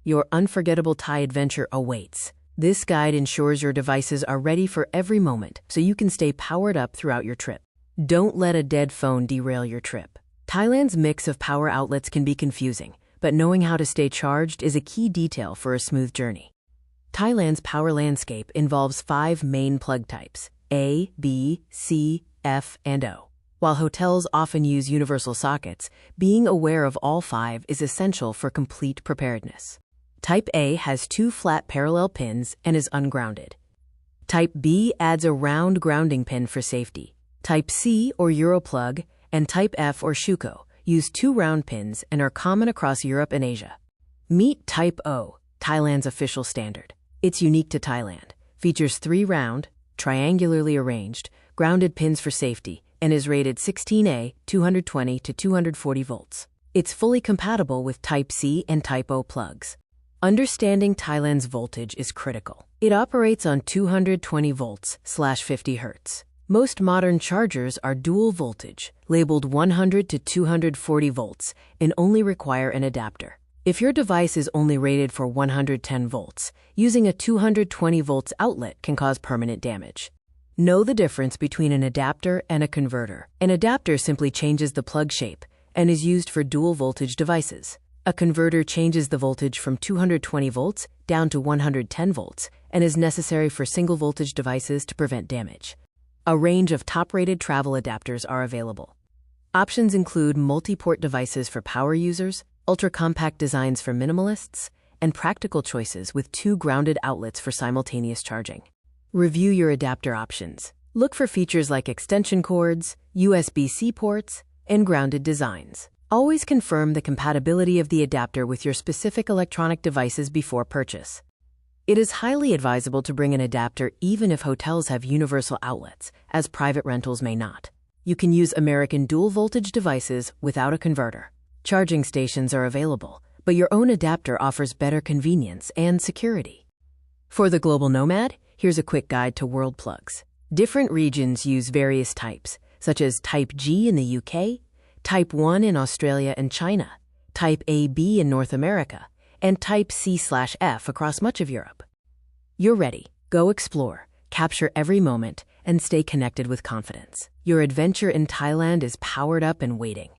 Your unforgettable Thai adventure awaits. This guide ensures your devices are ready for every moment so you can stay powered up throughout your trip. Don't let a dead phone derail your trip. Thailand's mix of power outlets can be confusing, but knowing how to stay charged is a key detail for a smooth journey. Thailand's power landscape involves 5 main plug types: A, B, C, F, and O. While hotels often use universal sockets, being aware of all 5 is essential for complete preparedness. Type A has 2 flat parallel pins and is ungrounded. Type B adds a round grounding pin for safety. Type C, or Europlug, and Type F, or Shuko, use 2 round pins and are common across Europe and Asia. Meet Type O, Thailand's official standard. It's unique to Thailand, features 3 round, triangularly arranged, grounded pins for safety, and is rated 16A, 220 to 240 volts. It's fully compatible with Type C and Type O plugs. Understanding Thailand's voltage is critical. It operates on 220 volts/50 Hz. Most modern chargers are dual voltage, labeled 100 to 240 volts, and only require an adapter. If your device is only rated for 110 volts, using a 220 volts outlet can cause permanent damage. Know the difference between an adapter and a converter. An adapter simply changes the plug shape and is used for dual voltage devices. A converter changes the voltage from 220 volts down to 110 volts and is necessary for single voltage devices to prevent damage. A range of top-rated travel adapters are available. Options include multi-port devices for power users, ultra-compact designs for minimalists, and practical choices with 2 grounded outlets for simultaneous charging. Review your adapter options. Look for features like extension cords, USB-C ports, and grounded designs. Always confirm the compatibility of the adapter with your specific electronic devices before purchase. It is highly advisable to bring an adapter even if hotels have universal outlets, as private rentals may not. You can use American dual-voltage devices without a converter. Charging stations are available, but your own adapter offers better convenience and security. For the global nomad, here's a quick guide to world plugs. Different regions use various types, such as Type G in the UK, Type 1 in Australia and China, Type AB in North America, and Type C/F across much of Europe. You're ready. Go explore, capture every moment, and stay connected with confidence. Your adventure in Thailand is powered up and waiting.